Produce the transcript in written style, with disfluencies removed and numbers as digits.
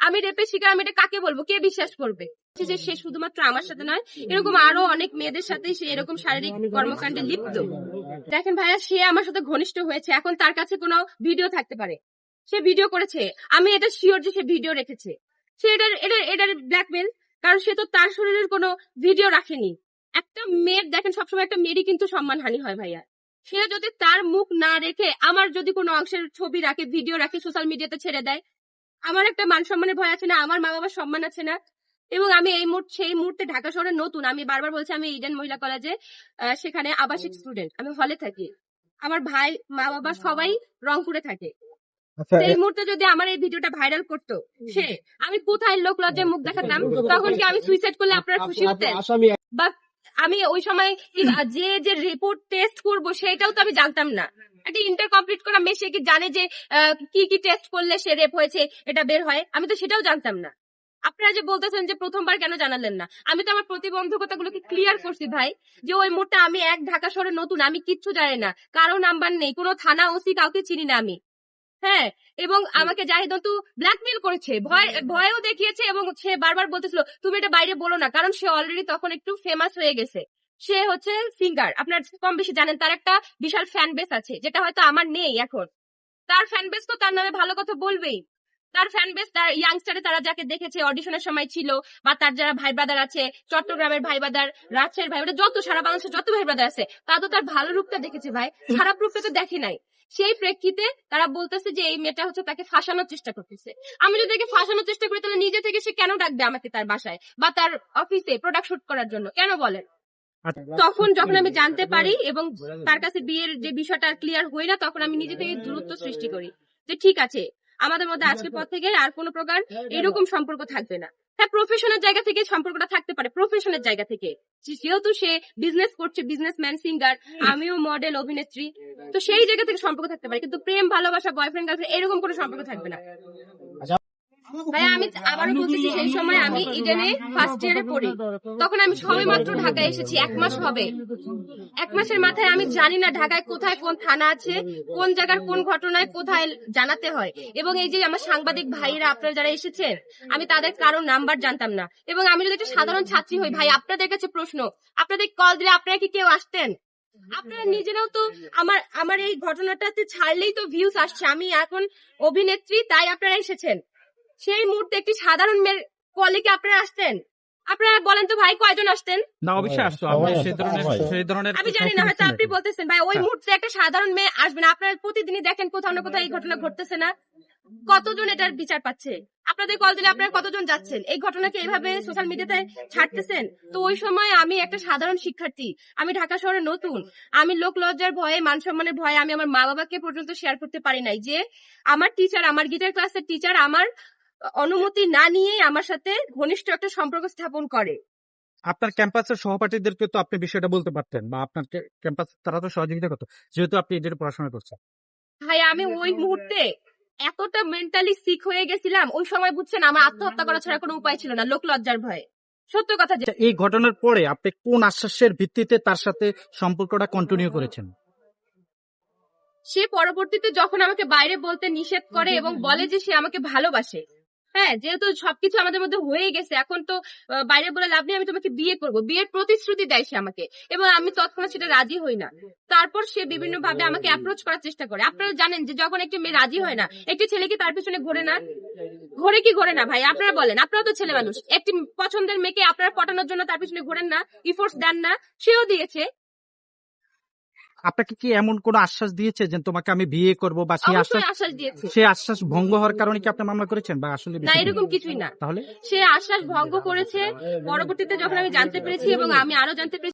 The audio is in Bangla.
আমি রেপের শিকার, আমি এটা কাকে বলবো, কে বিশ্বাস করবে যে সে শুধুমাত্র আমার সাথে নয়, এরকম আরো অনেক মেয়েদের সাথে সে এরকম শারীরিক কর্মকাণ্ডে লিপ্ত। দেখেন ভাইয়া, সে আমার সাথে ঘনিষ্ঠ হয়েছে, এখন তার কাছে কোনো ভিডিও থাকতে পারে, সে ভিডিও করেছে, আমি এটা শিওর যে সে ভিডিও রেখেছে। সে এটার ব্ল্যাকমেল, কারণ সে তো তার শরীরের কোনো ভিডিও রাখেনি। একটা মেয়ের দেখেন সবসময় একটা মেয়েরই কিন্তু সম্মানহানি হয় ভাইয়া। সে যদি তার মুখ না রেখে আমার যদি কোনো অংশের ছবি রাখে, ভিডিও রাখে, সোশ্যাল মিডিয়াতে ছেড়ে দেয়, আমার একটা মান সম্মানের ভয় আছে না, আমার মা বাবার সম্মান আছে না। এবং আমি সেই মুহূর্তে ঢাকা শহরে নতুন, আমি বারবার বলছি আমি ইডেন মহিলা কলেজে সেখানে আবাসিক স্টুডেন্ট, আমি হলে থাকি, আমার ভাই মা বাবা সবাই রংপুরে থাকে। সেই মুহূর্তে যদি আমার এই ভিডিওটা ভাইরাল করতো সে, আমি কোথায় লোক লজ্জায় মুখ দেখাতাম? তখন কি আমি সুইসাইড করলে আপনারা খুশি হতেন? বা আমি ওই সময় যে রিপোর্ট টেস্ট করব সেটাও তো আমি জানতাম না। একটা ইন্টার কমপ্লিট করা মেয়ে সে কি জানে যে কি টেস্ট করলে সে রেপ হয়েছে এটা বের হয়? আমি তো সেটাও জানতাম না। আপনারা যে বলতেছেন যে প্রথমবার কেন জানালেন না, আমি তো আমার প্রতিবন্ধকতাগুলোকে ক্লিয়ার করছি ভাই, যে ওই মুহূর্তে আমি ঢাকা শহরে নতুন, আমি কিচ্ছু জানি না, কারো নাম্বার নেই, কোনো থানা ওসি কাউকে চিনি না আমি। হ্যাঁ, এবং আমাকে জাহিদ অন্তু ব্ল্যাকমেল করেছে, ভয়ও দেখিয়েছে, এবং সে বারবার বলতেছিল তুমি এটা বাইরে বলো না, কারণ সে অলরেডি তখন একটু ফেমাস হয়ে গেছে। সে হচ্ছে সিঙ্গার, আপনার কম বেশি জানেন, তার একটা বিশাল ফ্যান বেস আছে, যেটা হয়তো আমার নেই এখন। তার ফ্যান বেস তো তার নামে ভালো কথা বলবেই। তার ফ্যান বেস, তার ইয়াংস্টারে তারা যাকে দেখেছে অডিশনের সময় ছিল, বা তার যারা ভাই ব্রাদার আছে, চট্টগ্রামের ভাই ব্রাদার, রাজশাহীর ভাই ব্রাদার, যত সারা বাংলাদেশের যত ভাই ব্রাদার আছে, তা তো তার ভালো রূপটা দেখেছে ভাই, খারাপ রূপটা তো দেখে নাই। সেই প্রেক্ষিতে তারা বলতেছে যে এই মেয়েটা হচ্ছে তাকে ফাঁসানোর চেষ্টা করতেছে। আমি যদি তাকে ফাঁসানোর চেষ্টা করি, তাহলে নিজে থেকে সে কেন ডাকবে আমাকে তার বাসায় বা তার অফিসে প্রোডাক্ট শুট করার জন্য? কেন বলেন? তখন যখন আমি জানতে পারি এবং তার কাছে বিয়ের যে বিষয়টা ক্লিয়ার হই না, তখন আমি নিজে থেকে দূরত্ব সৃষ্টি করি, যে ঠিক আছে আমাদের মধ্যে আজকের পর থেকে আর কোনো প্রকার এরকম সম্পর্ক থাকবে না। হ্যাঁ, প্রফেশনের জায়গা থেকে সম্পর্কটা থাকতে পারে, প্রফেশনের জায়গা থেকে, যেহেতু সে বিজনেস করছে, বিজনেসম্যান, সিঙ্গার, আমিও মডেল, অভিনেত্রী, তো সেই জায়গা থেকে সম্পর্ক থাকতে পারে, কিন্তু প্রেম ভালোবাসা, বয়ফ্রেন্ড গার্লফ্রেন্ড এরকম কোনো সম্পর্ক থাকবে না। ভাই আমি আবারও বলতেছি, সেই সময় আমি ইডেনে ফার্স্ট ইয়ারে পড়ি, তখন আমি সবেমাত্র ঢাকায় এসেছি, 1 মাস হবে। 1 মাসের মাথায় আমি জানি না ঢাকায় কোথায় কোন থানা আছে, কোন জায়গার কোন ঘটনায় কোথায় জানাতে হয়। এবং এই যে আমার সাংবাদিক ভাইরা আপনারা যারা এসেছেন, আমি তাদের কারো নাম্বার জানতাম না। এবং আমি যদি একটা সাধারণ ছাত্রী হই ভাই, আপনাদের কাছে প্রশ্ন, আপনাদের কল দিলে আপনারা কি কেউ আসতেন? আপনারা নিজেরাও তো আমার এই ঘটনাটাতে ছাড়লেই তো ভিউজ আসছে, আমি এখন অভিনেত্রী তাই আপনারা এসেছেন। সেই মুহূর্তে একটি সাধারণ মেয়ের কলে কি আপনারা আসতেন? আপনারা বলেন তো ভাই, কয়জন আসতেন? না, অবশ্যই আসতো। সেই ধরনের আমি জানি না, হয়তো আপনি বলতেছেন ভাই ওই মুহূর্তে একটা সাধারণ মেয়ে আসবে না। আপনারা প্রতিদিনই দেখেন কোথাও না কোথাও এই ঘটনা ঘটতেছে না? কতজন এটার বিচার পাচ্ছে? আপনাদের কল দিলে আপনারা কতজন যাচ্ছেন? এই ঘটনাকে এইভাবে সোশ্যাল মিডিয়াতে ছাড়তেছেন। তো ওই সময় আমি একটা সাধারণ শিক্ষার্থী, আমি ঢাকা শহরে নতুন, আমি লোক লজ্জার ভয়ে, মান সম্মানের ভয়ে আমি আমার মা বাবাকে পর্যন্ত শেয়ার করতে পারি নাই যে আমার টিচার, আমার গিটার ক্লাসের টিচার আমার অনুমতি না নিয়ে আমার সাথে ঘনিষ্ঠ একটা সম্পর্ক স্থাপন করে। আপনার ক্যাম্পাসের সহপাঠীদেরকে তো আপনি বিষয়টা বলতে পারতেন, বা আপনার ক্যাম্পাস তারা তো সহযোগিতা করতো, যেহেতু আপনি এদের পড়াশোনা করছেন। ভাই আমি ওই মুহূর্তে এতটা মেন্টালি সিক হয়ে গেছিলাম, ওই সময় বুঝছেন আমার আত্মহত্যা করা ছাড়া কোনো উপায় ছিল না, লোক লজ্জার ভয়ে। সত্য কথা যে এই ঘটনার পরে আপনি কোন আশ্বাসের ভিত্তিতে তার সাথে সম্পর্কটা কন্টিনিউ করেছেন? সে পরবর্তীতে যখন আমাকে বাইরে বলতে নিষেধ করে এবং বলে যে সে আমাকে ভালোবাসে, হ্যাঁ, যেহেতু সবকিছু আমাদের মধ্যে হয়ে গেছে, এখন তো বাইরে বলে লাভ নেই, আমি তোমাকে বিয়ে করবো, বিয়ের প্রতিশ্রুতি দেয় সে আমাকে, এবং আমি তৎক্ষণাৎ সেটা রাজি হই না। তারপর সে বিভিন্ন ভাবে আমাকে অ্যাপ্রোচ করার চেষ্টা করে। আপনারা জানেন যে যখন একটি মেয়ে রাজি হয় না, একটি ছেলে কি তার পিছনে ঘোরে না? ঘোরে না ভাই? আপনারা বলেন, আপনারা তো ছেলে মানুষ, একটি পছন্দের মেয়েকে আপনারা পটানোর জন্য তার পিছনে ঘোরেন না, ইফোর্টস দেন না? সেও দিয়েছে। আপনাকে কি এমন কোন আশ্বাস দিয়েছে যে তোমাকে আমি বিয়ে করব, বা সেই আশ্বাস ভঙ্গ হওয়ার কারণে কি আপনি মামলা করেছেন, বা আসলে না, এরকম কিছুই না। তাহলে সে আশ্বাস ভঙ্গ করেছে পরবর্তীতে যখন আমি জানতে পেরেছি, এবং আমি আরো জানতে পেরেছি